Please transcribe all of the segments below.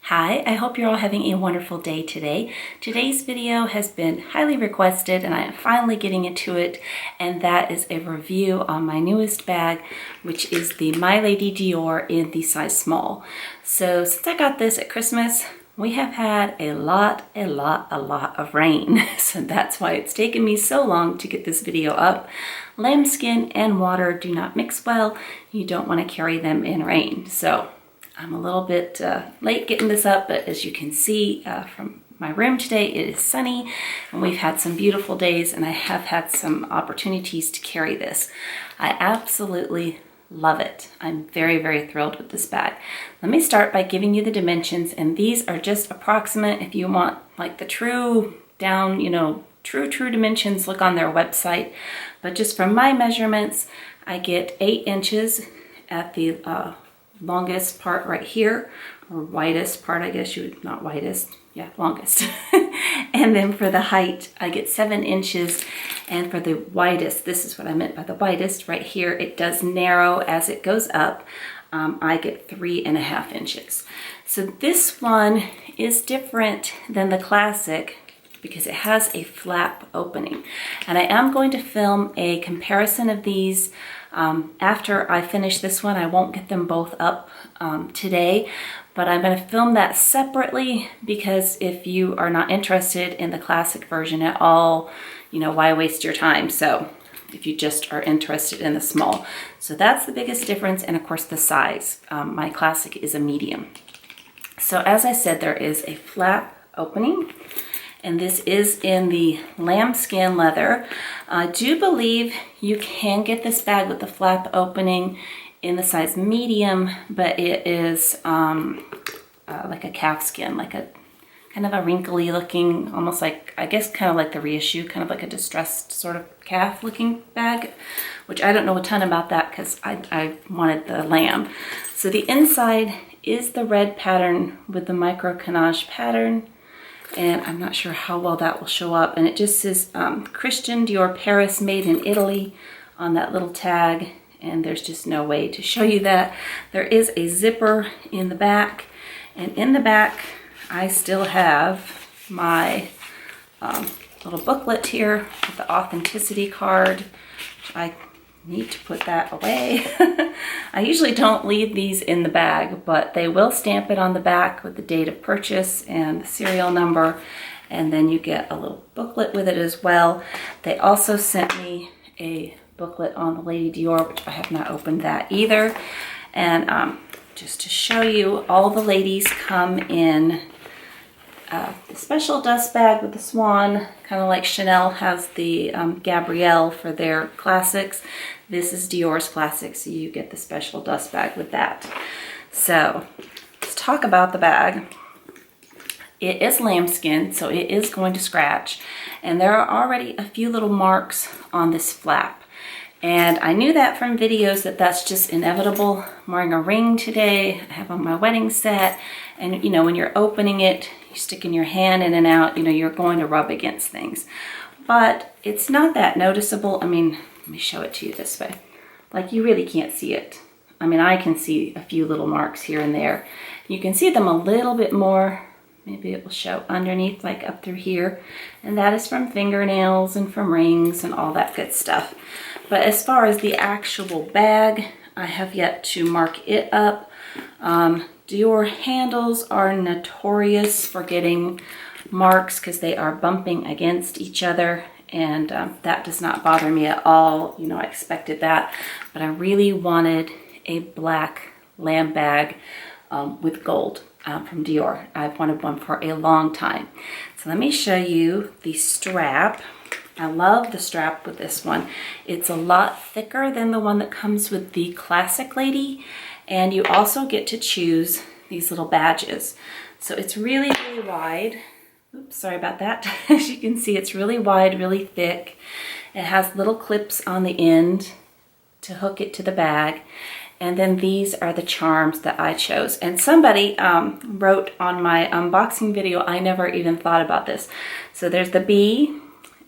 Hi, I hope you're all having a wonderful day today. Today's video has been highly requested and I am finally getting into it, and that is a review on my newest bag, which is the My Lady Dior in the size small. So since I got this at Christmas, we have had a lot of rain. So that's why it's taken me so long to get this video up. Lambskin and water do not mix well. You don't want to carry them in rain. So I'm a little bit late getting this up, but as you can see from my room today, it is sunny and we've had some beautiful days, and I have had some opportunities to carry this. I absolutely love it. I'm very thrilled with this bag. Let me start by giving you the dimensions, and these are just approximate. If you want like the true down, true dimensions, look on their website. But just from my measurements, I get 8 inches at the longest part right here, or widest part, I guess you would, not widest, yeah, longest. And then for the height, I get 7 inches. And for the widest, this is what I meant by the widest, right here, it does narrow as it goes up. I get 3.5 inches. So this one is different than the classic because it has a flap opening. And I am going to film a comparison of these after I finish this one. I won't get them both up today, but I'm going to film that separately because if you are not interested in the classic version at all, why waste your time? So if you just are interested in the small. So that's the biggest difference, and of course the size. My classic is a medium. So as I said, there is a flap opening, and this is in the lambskin leather. I do believe you can get this bag with the flap opening in the size medium, but it is like a calfskin, like a kind of a wrinkly looking, almost like, I guess kind of like the reissue, kind of like a distressed sort of calf looking bag, which I don't know a ton about that because I wanted the lamb. So the inside is the red pattern with the micro canage pattern. And I'm not sure how well that will show up. And it just says Christian Dior Paris, made in Italy on that little tag. And there's just no way to show you that. There is a zipper in the back. And in the back, I still have my little booklet here with the authenticity card. I need to put that away. I usually don't leave these in the bag, but they will stamp it on the back with the date of purchase and the serial number, and then you get a little booklet with it as well. They also sent me a booklet on the Lady Dior, which I have not opened that either. And just to show you, all the ladies come in the special dust bag with the swan, kind of like Chanel has the Gabrielle for their classics. This is Dior's classic, so you get the special dust bag with that. So let's talk about the bag. It is lambskin, so it is going to scratch, and there are already a few little marks on this flap. And I knew that from videos that that's just inevitable. I'm wearing a ring today, I have on my wedding set, and when you're opening it, you're sticking your hand in and out, you're going to rub against things. But it's not that noticeable. I mean, let me show it to you this way. Like, you really can't see it. I mean, I can see a few little marks here and there. You can see them a little bit more. Maybe it will show underneath, like up through here. And that is from fingernails and from rings and all that good stuff. But as far as the actual bag, I have yet to mark it up. Dior handles are notorious for getting marks because they are bumping against each other, and that does not bother me at all. I expected that, but I really wanted a black lamb bag with gold from Dior. I've wanted one for a long time. So let me show you the strap. I love the strap with this one. It's a lot thicker than the one that comes with the classic lady, and you also get to choose these little badges. So it's really wide. Oops, sorry about that. As you can see, it's really wide, really thick. It has little clips on the end to hook it to the bag. And then these are the charms that I chose. And somebody wrote on my unboxing video, I never even thought about this. So there's the bee,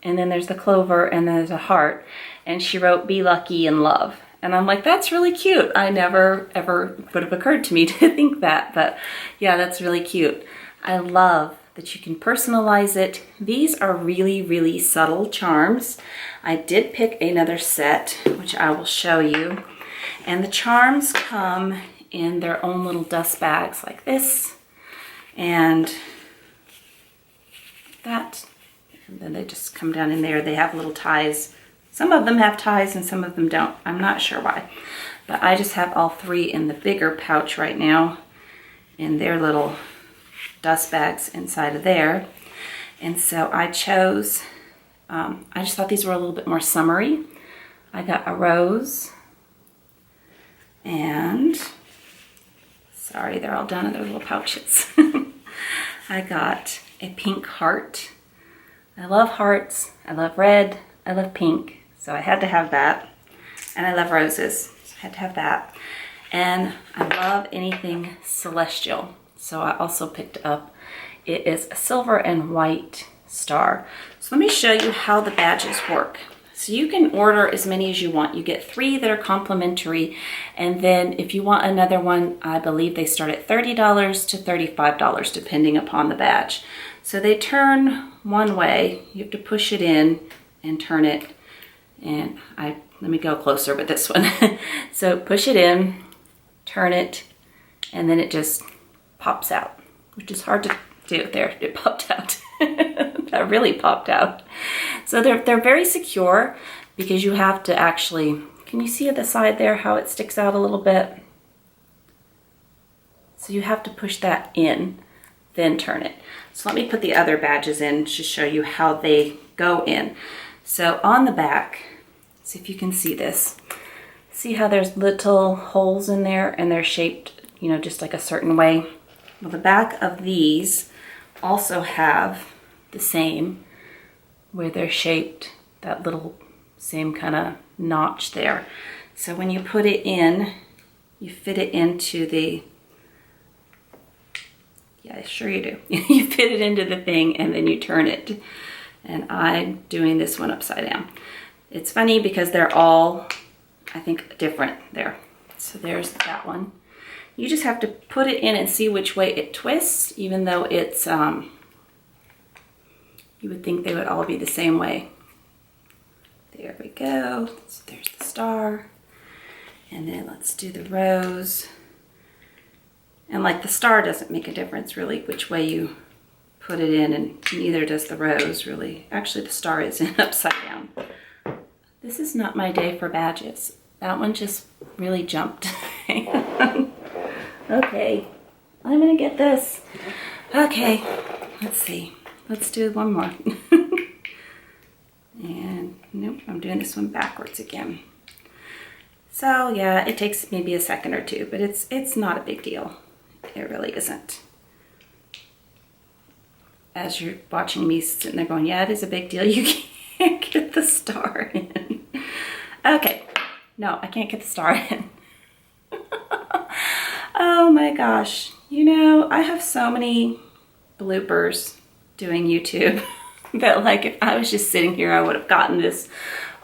and then there's the clover, and then there's a heart. And she wrote, "Be lucky and love." And I'm like, that's really cute. I never ever would have occurred to me to think that, but yeah, that's really cute. I love that you can personalize it. These are really, really subtle charms. I did pick another set, which I will show you. And the charms come in their own little dust bags like this and that. And then they just come down in there. They have little ties. Some of them have ties and some of them don't. I'm not sure why. But I just have all three in the bigger pouch right now in their little dust bags inside of there. And so I chose, I just thought these were a little bit more summery. I got a rose and, sorry, they're all down in their little pouches. I got a pink heart. I love hearts, I love red, I love pink, so I had to have that. And I love roses, so I had to have that. And I love anything celestial, so I also picked up, it is a silver and white star. So let me show you how the badges work. So you can order as many as you want. You get 3 that are complimentary, and then if you want another one, I believe they start at $30 to $35 depending upon the badge. So they turn one way. You have to push it in and turn it. And let me go closer with this one. So push it in, turn it, and then it just pops out, which is hard to do. There, it popped out. That really popped out. So they're very secure because you have to actually, can you see at the side there how it sticks out a little bit? So you have to push that in, then turn it. So let me put the other badges in to show you how they go in. So on the back, see if you can see this. See how there's little holes in there and they're shaped, you know, just like a certain way. Well, the back of these also have the same, where they're shaped, that little same kind of notch there. So when you put it in, you fit it into the, yeah, sure you do. You fit it into the thing and then you turn it. And I'm doing this one upside down. It's funny because they're all, I think, different there. So there's that one. You just have to put it in and see which way it twists, even though it's, you would think they would all be the same way. There we go. So there's the star. And then let's do the rose. And like the star doesn't make a difference really which way you put it in, and neither does the rose really. Actually, the star is in upside down. This is not my day for badges. That one just really jumped. Okay, I'm gonna get this. Okay, let's see. Let's do one more. And nope, I'm doing this one backwards again. So yeah, it takes maybe a second or two, but it's not a big deal. It really isn't. As you're watching me sitting there going, yeah, it is a big deal. You can't get the star in. Okay, no, I can't get the star in. Oh my gosh. You know, I have so many bloopers doing YouTube that like if I was just sitting here, I would have gotten this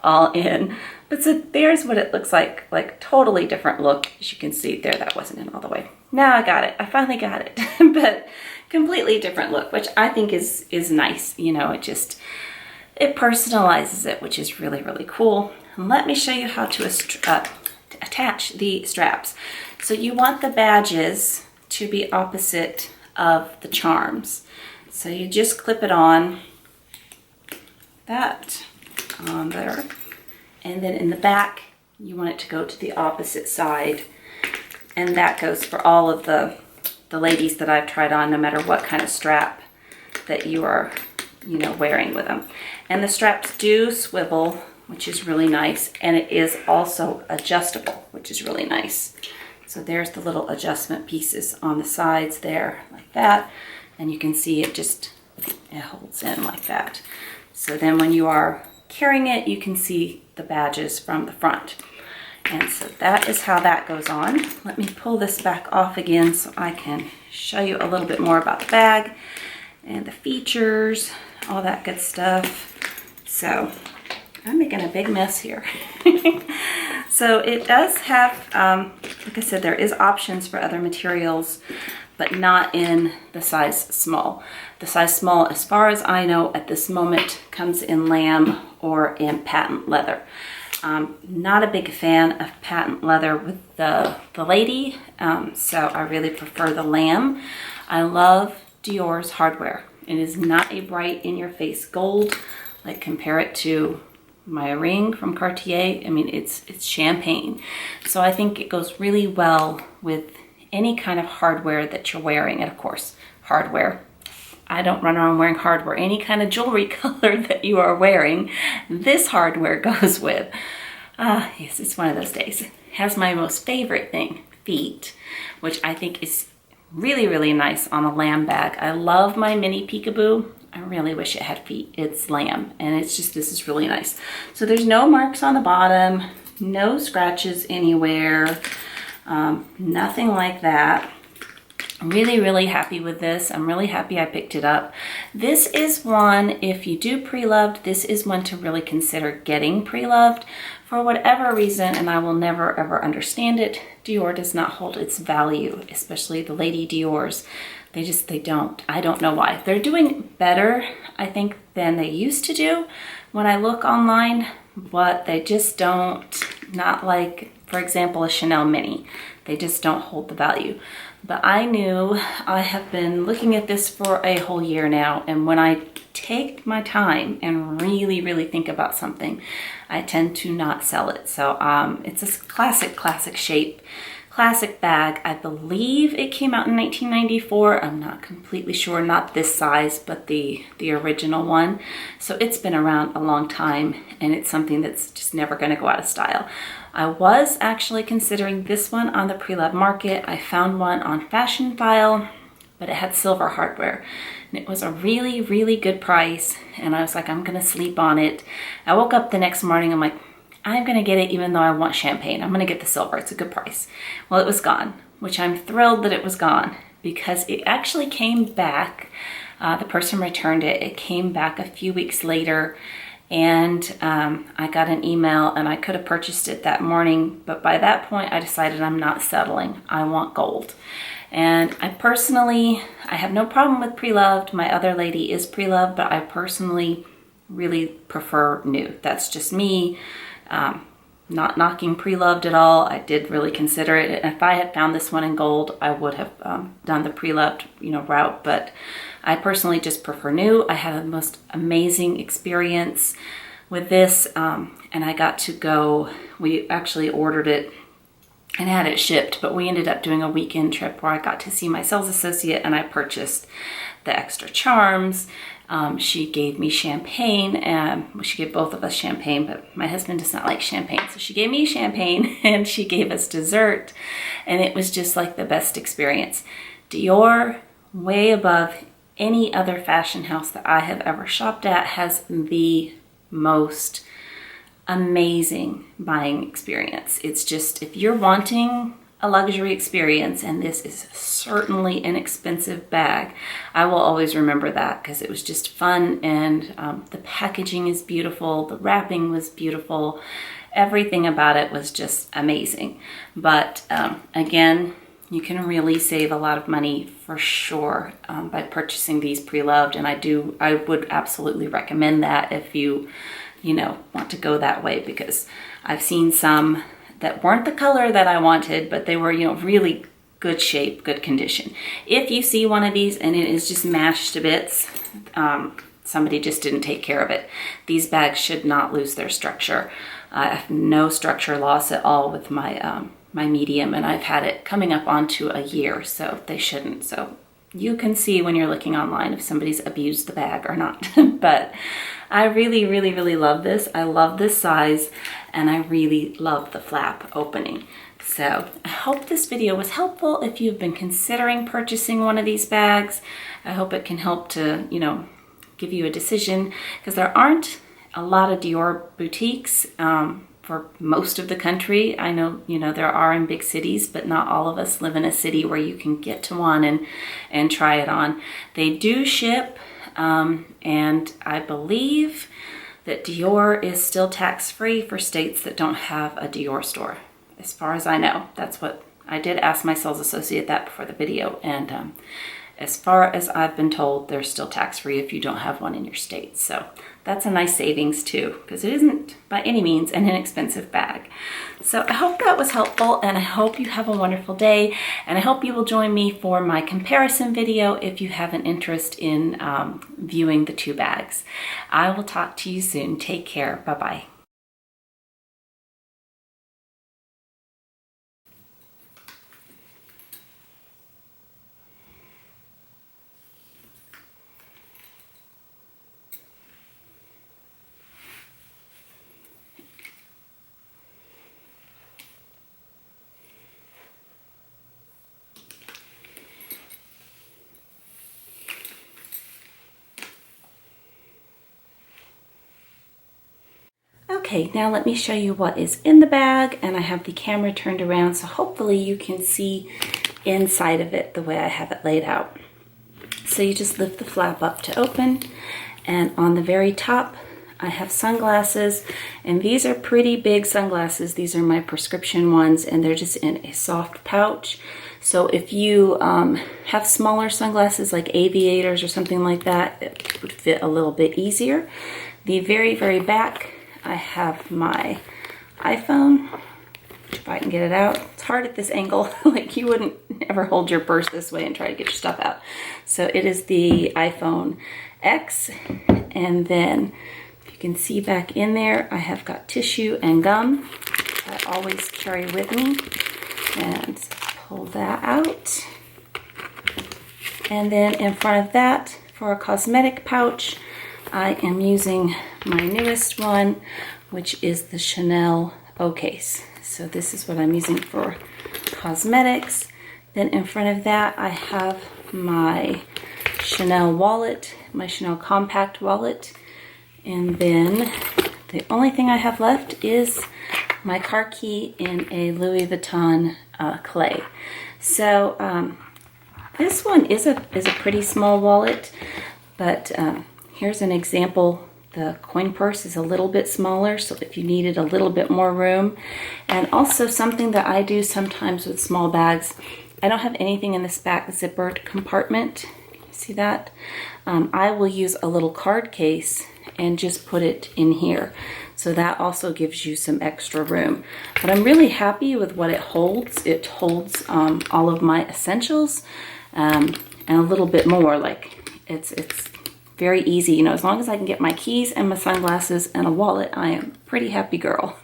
all in. But so there's what it looks like totally different look. As you can see there, that wasn't in all the way. Now I got it. I finally got it. But completely different look, which I think is nice. You know, it personalizes it, which is really, really cool. And let me show you how to attach the straps. So you want the badges to be opposite of the charms. So you just clip it on, that on there. And then in the back, you want it to go to the opposite side. And that goes for all of the ladies that I've tried on, no matter what kind of strap that you are, you know, wearing with them. And the straps do swivel, which is really nice. And it is also adjustable, which is really nice. So there's the little adjustment pieces on the sides there, like that. And you can see it holds in like that. So then when you are carrying it, you can see the badges from the front. And so that is how that goes on. Let me pull this back off again so I can show you a little bit more about the bag and the features, all that good stuff. So I'm making a big mess here. So it does have, like I said, there is options for other materials, but not in the size small. The size small, as far as I know at this moment, comes in lamb or in patent leather. Not a big fan of patent leather with the lady, so I really prefer the lamb. I love Dior's hardware. It is not a bright in-your-face gold. Like, compare it to my ring from Cartier. I mean, it's champagne. So I think it goes really well with any kind of hardware that you're wearing. And of course, hardware. I don't run around wearing hardware. Any kind of jewelry color that you are wearing, this hardware goes with. Yes, it's one of those days. It has my most favorite thing, feet, which I think is really, really nice on a lamb bag. I love my mini peekaboo. I really wish it had feet. It's lamb, and it's just, this is really nice. So there's no marks on the bottom, no scratches anywhere, nothing like that. I'm really, really happy with this. I'm really happy I picked it up. This is one, if you do pre-loved, this is one to really consider getting pre-loved. For whatever reason, and I will never ever understand it, Dior does not hold its value, especially the Lady Dior's. They don't. I don't know why. They're doing better, I think, than they used to do when I look online, but they just don't, not like, for example, a Chanel Mini. They just don't hold the value. But I knew, I have been looking at this for a whole year now, and when I take my time and really, really think about something, I tend to not sell it. So it's a classic shape, classic bag. I believe it came out in 1994. I'm not completely sure, not this size, but the original one. So it's been around a long time, and it's something that's just never going to go out of style. I was actually considering this one on the pre-loved market. I found one on Fashion File, but it had silver hardware. And it was a really, really good price. And I was like, I'm gonna sleep on it. I woke up the next morning, I'm like, I'm gonna get it even though I want champagne. I'm gonna get the silver, it's a good price. Well, it was gone, which I'm thrilled that it was gone because it actually came back. The person returned it. It came back a few weeks later, and I got an email, and I could have purchased it that morning, but by that point I decided I'm not settling. I want gold. And I have no problem with pre-loved. My other lady is pre-loved, but I personally really prefer new. That's just me. Not knocking pre-loved at all. I did really consider it. And if I had found this one in gold, I would have done the pre-loved, route, but I personally just prefer new. I had the most amazing experience with this, and I got to go, we actually ordered it and had it shipped, but we ended up doing a weekend trip where I got to see my sales associate, and I purchased the extra charms. She gave me champagne, and she gave both of us champagne, but my husband does not like champagne. So she gave me champagne and she gave us dessert, and it was just like the best experience. Dior, way above any other fashion house that I have ever shopped at, has the most amazing buying experience. It's just, if you're wanting a luxury experience, and this is certainly an expensive bag, I will always remember that because it was just fun, and the packaging is beautiful, the wrapping was beautiful, everything about it was just amazing. But again, you can really save a lot of money for sure by purchasing these pre-loved, and I would absolutely recommend that if you want to go that way, because I've seen some that weren't the color that I wanted, but they were, really good shape, good condition. If you see one of these and it is just mashed to bits, somebody just didn't take care of it. These bags should not lose their structure. I have no structure loss at all with my my medium, and I've had it coming up onto a year, so they shouldn't. So you can see when you're looking online if somebody's abused the bag or not. But I really, really, really love this. I love this size, and I really love the flap opening. So I hope this video was helpful if you've been considering purchasing one of these bags. I hope it can help to, give you a decision, because there aren't a lot of Dior boutiques for most of the country. I know, there are in big cities, but not all of us live in a city where you can get to one and try it on. They do ship, and I believe that Dior is still tax-free for states that don't have a Dior store. As far as I know, that's what I did ask my sales associate that before the video, and as far as I've been told, they're still tax-free if you don't have one in your state. So that's a nice savings too, because it isn't by any means an inexpensive bag. So I hope that was helpful, and I hope you have a wonderful day, and I hope you will join me for my comparison video if you have an interest in viewing the two bags. I will talk to you soon. Take care. Bye-bye. Okay, now let me show you what is in the bag, and I have the camera turned around so hopefully you can see inside of it the way I have it laid out. So you just lift the flap up to open, and on the very top I have sunglasses, and these are pretty big sunglasses. These are my prescription ones, and they're just in a soft pouch. So if you have smaller sunglasses like aviators or something like that, it would fit a little bit easier. The very, very back, I have my iPhone, if I can get it out. It's hard at this angle, like you wouldn't ever hold your purse this way and try to get your stuff out. So it is the iPhone X, and then you can see back in there, I have got tissue and gum I always carry with me, and pull that out. And then in front of that, for a cosmetic pouch, I am using my newest one, which is the Chanel O case. So this is what I'm using for cosmetics. Then in front of that, I have my Chanel wallet, my Chanel compact wallet. And then the only thing I have left is my car key in a Louis Vuitton clay. So this one is a pretty small wallet, but here's an example. The coin purse is a little bit smaller, so if you needed a little bit more room. And also something that I do sometimes with small bags, I don't have anything in this back zippered compartment. You see that? I will use a little card case and just put it in here. So that also gives you some extra room. But I'm really happy with what it holds. It holds all of my essentials and a little bit more. Like it's very easy, you know, as long as I can get my keys and my sunglasses and a wallet, I am a pretty happy girl.